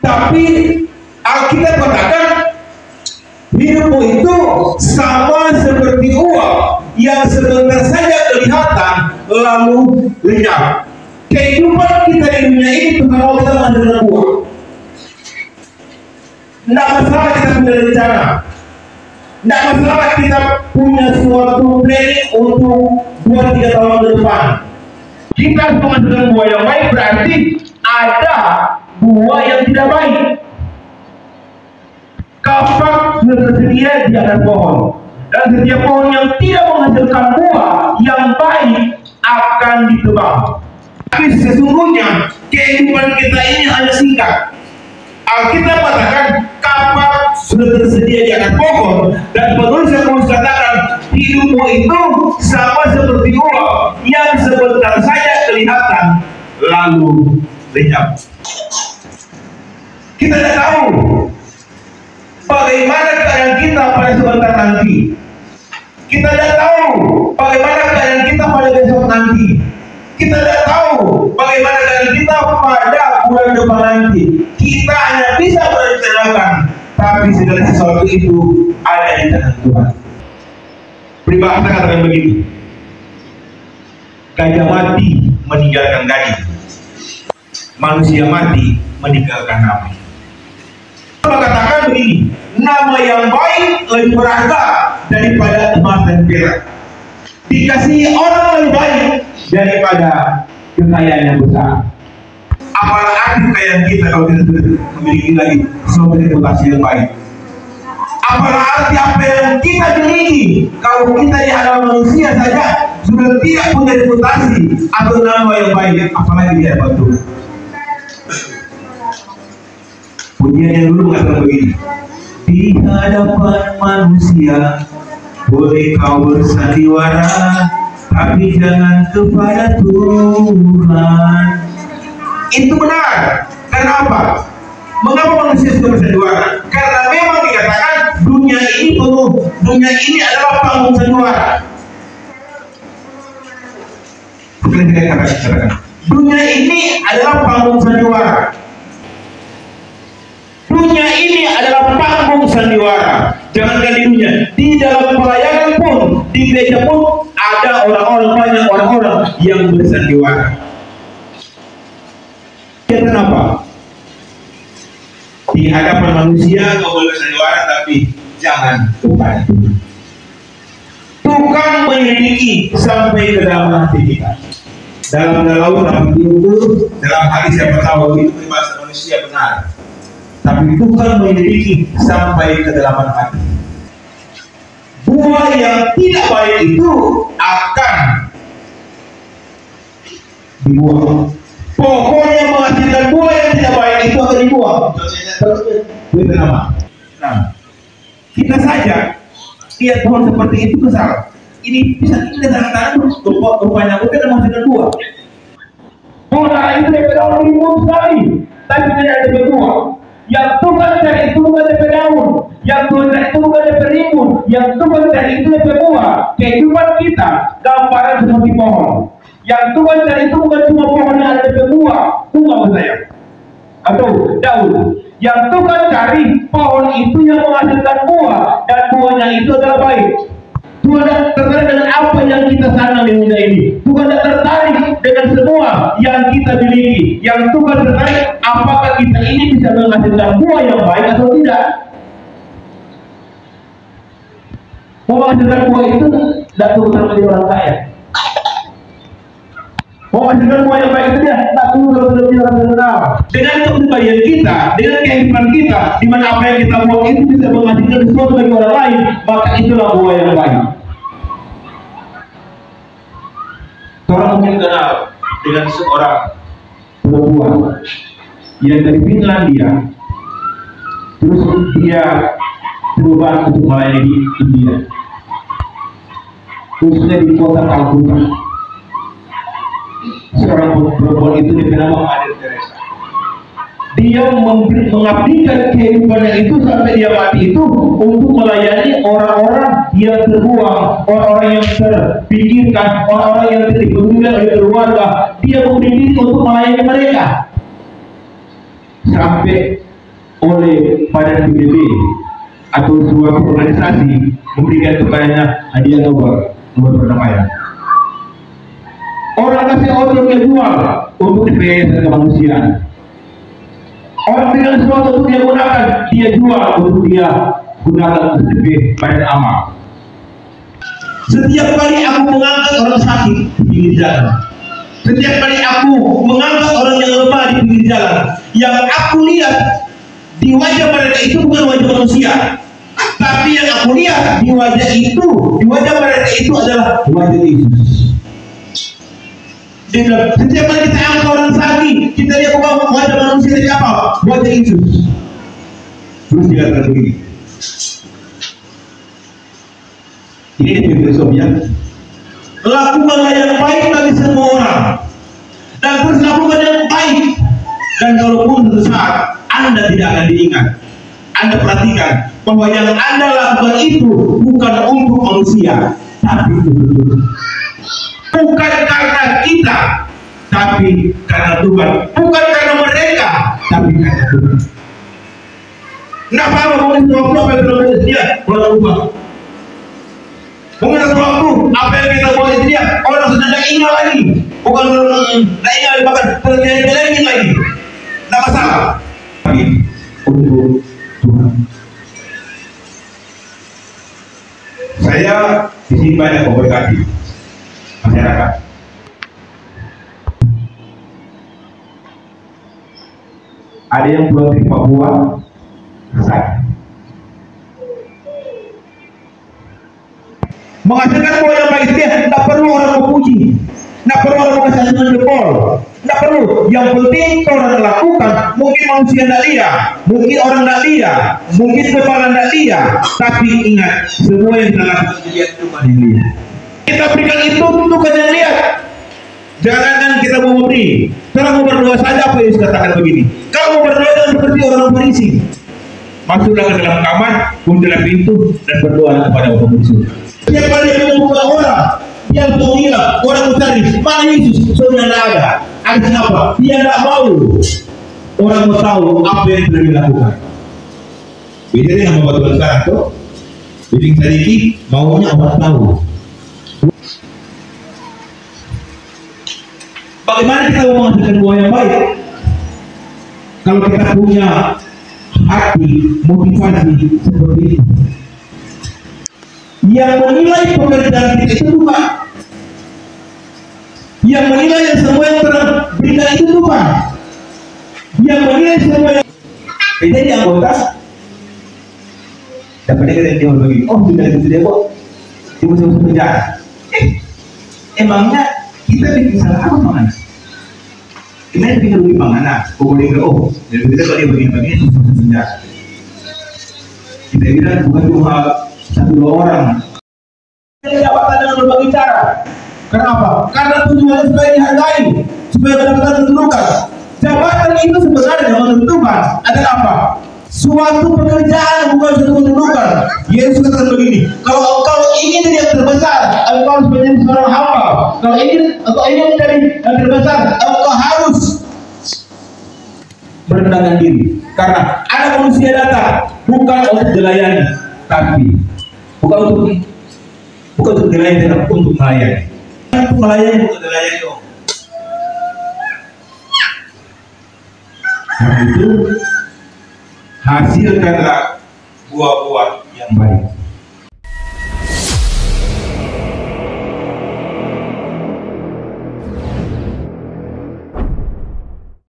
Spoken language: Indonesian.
Tapi Alkitab katakan hidupmu itu sama seperti uap yang sebentar saja kelihatan lalu lenyap. Kehidupan kita di dunia ini Tuhan mau kita menghasilkan uap. Tidak masalah kita punya rencana, tidak masalah kita punya suatu planning untuk 2-3 tahun ke depan. Kita harus menghasilkan buah yang baik, berarti ada buah yang tidak baik. Kapak sudah tersedia di atas pohon, dan setiap pohon yang tidak menghasilkan buah yang baik akan ditebang. Tapi sesungguhnya kehidupan kita ini hanya singkat. Alkitab katakan kapak sudah tersedia di atas pohon, dan penulis katakan hidupmu itu sama seperti uap yang sebentar saja kelihatan lalu lenyap. Kita tidak tahu bagaimana keadaan kita pada sebentar nanti. Kita tidak tahu bagaimana keadaan kita pada besok nanti. Kita tidak tahu bagaimana keadaan kita pada bulan depan nanti. Kita hanya bisa merencanakan, tapi segala sesuatu itu ada di tangan Tuhan. Peribahasa katakan begini, gajah mati meninggalkan gaji, manusia mati meninggalkan nama. Katakan begini, nama yang baik lebih berharga daripada emas dan perak. Dikasihi orang lebih baik daripada kekayaan yang besar. Apalah arti kekayaan kita kalau kita sudah memiliki lagi suatu reputasi yang baik? Apalah arti apa yang kita miliki kalau kita di hadapan manusia saja sudah tidak punya reputasi atau nama yang baik, apalagi di hadapan Tuhan? Pujian yang dulu mengatakan begini, di hadapan manusia boleh kau bersandiwara, tapi jangan kepada Tuhan. Itu benar. Karena apa? Mengapa manusia suka bersandiwara? Karena memang dikatakan dunia ini penuh, dunia ini adalah panggung sandiwara. Dunia ini adalah panggung sandiwara. Dunia ini adalah panggung sandiwara. Jangankan di dunia, di dalam pelayanan pun, di gereja pun ada orang-orang, banyak orang-orang yang bersandiwara. Ya, kenapa? Di hadapan manusia kau boleh bersandiwara, tapi jangan kepada Tuhan. Tuhan menyelidiki sampai ke dalam hati kita. Dalam laut dalam tidur, dalam hati siapa tahu, itu bahasa manusia benar. Tapi Tuhan menyelidiki sampai ke dalam hati. Buah yang tidak baik itu akan dibuang. Pohon yang menghasilkan buah yang tidak baik itu akan dibuang. Nah, kita saja lihat pohon seperti itu besar. Ini bisa kita tangan rupanya bukan menghasilkan buah. Pohon itu daripada rimbun sekali, tapi tidak ada buah. Yang Tuhan cari itu bukan dari daun, yang Tuhan cari itu bukan dari rimbun, yang Tuhan cari itu dari buah. Kehidupan kita gambaran seperti pohon. Yang Tuhan cari itu bukan cuma pohon yang ada dari buah saya, atau daun. Yang Tuhan cari pohon itu yang menghasilkan buah, dan buahnya itu adalah baik. Tuhan tidak tertarik dengan apa yang kita tanam di dunia ini. Tuhan tidak tertarik dengan semua yang kita miliki. Yang Tuhan tertarik apakah kita ini bisa menghasilkan buah yang baik atau tidak. Menghasilkan buah itu tidak perlu menjadi orang kaya. Menghasilkan buah yang baik itu dia tidak perlu menjadi orang terkenal. Dengan kepribadian kita, dengan kehidupan kita, di mana apa yang kita buat itu bisa menghasilkan sesuatu bagi orang lain, maka itulah buah yang baik. Seorang mungkin kenal dengan seorang perempuan yang dari Finlandia, terus dia berubah untuk melayani di India, khususnya di kota Calcutta. Seorang perempuan itu dikenal Mother Teresa. Dia mengabdikan kehidupannya itu sampai dia mati itu untuk melayani orang-orang yang terbuang, orang-orang yang terpikirkan, orang-orang yang dipedulikan oleh keluarga. Dia memilih untuk melayani mereka sampai oleh badan PBB atau suatu organisasi memberikan kepadanya hadiah nomor perdamaian. Orang kasih auto dia jual untuk DPS dan kemanusiaan. Orang dengan sesuatu untuk dia gunakan, dia jual untuk dia gunakan untuk DPS badan amal. Setiap kali aku mengangkat orang sakit di pinggir jalan, setiap kali aku mengangkat orang yang lemah di pinggir jalan, yang aku lihat di wajah mereka itu bukan wajah manusia, tapi yang aku lihat di wajah mereka itu adalah wajah Yesus. Dia bilang, setiap kali kita angkat orang sakit, kita lihat bukan wajah manusia, dari apa? Wajah Yesus. Terus dia kata begini, ini filosofinya, lakukanlah yang baik bagi semua orang dan terus lakukan yang baik, dan kalaupun suatu saat Anda tidak akan diingat, Anda perhatikan bahwa yang Anda lakukan itu bukan untuk manusia, tapi untuk bukan karena kita, tapi karena Tuhan. Bukan karena mereka, tapi karena Tuhan. Kenapa ngomongin sesuatu apa yang belum dia orang lupa? Ngomongin sesuatu apa yang kita boleh dia orang sudah tidak ingat lagi, bukan tidak ingat bahkan terjadi lagi. Tidak masalah. Tapi untuk Tuhan. Saya di sini banyak memberkati masyarakat. Ada yang pulang dari Papua, saya menghasilkan buah yang baik. Dia tidak perlu orang memuji, tidak perlu orang mengasih jempol, tidak perlu. Yang penting orang lakukan. Mungkin manusia tidak lihat, mungkin orang tidak lihat, mungkin kepala tidak lihat, tapi ingat semua yang kita lakukan dilihat Tuhan yang lihat. Kita berikan itu Tuhan yang lihat. Jangan kita mau memberi. Kalau mau berdoa saja apa yang katakan begini. Kalau mau berdoa jangan seperti orang Farisi. Masuklah ke dalam kamar, kunci pintu dan berdoa kepada Allah Yesus. Setiap kali dia membuka orang, dia mengira orang mencari mana Yesus, sudah tidak ada. Artinya apa? Dia tidak mau orang mau tahu apa yang telah dilakukan. Beda dengan membuat sekarang tuh. Bikin sedikit maunya orang tahu. Bagaimana kita mau menghasilkan buah yang baik? Kalau kita punya hati, motivasi seperti itu. Yang menilai pekerjaan kita itu Tuhan. Yang menilai yang semua yang terberikan itu Tuhan. Yang menilai semua yang jadi anggota. Dapat dia begini. Oh sudah itu dia kok. Dia masuk penjara. Emangnya kita bikin salah apa mangan? Kita bikin lebih mangan. Boleh ke dan kita kalau dia begini masuk penjara. Kita bilang bukan cuma satu dua orang. Jabatan dengan berbagai cara. Kenapa? Karena tujuannya supaya dihargai, supaya mendapatkan kedudukan. Jabatan itu sebenarnya menurut Tuhan adalah apa? Suatu pekerjaan, bukan suatu kedudukan. Yesus katakan begini, kalau engkau ingin jadi yang terbesar, engkau harus menjadi seorang hamba. Kalau engkau ingin menjadi yang terbesar, engkau harus merendahkan diri. Karena ada manusia datang bukan untuk dilayani, tapi bukan untuk dilayani, tapi untuk melayani. Untuk melayani, bukan dilayani. Karena itu hasilkanlah buah-buah yang baik.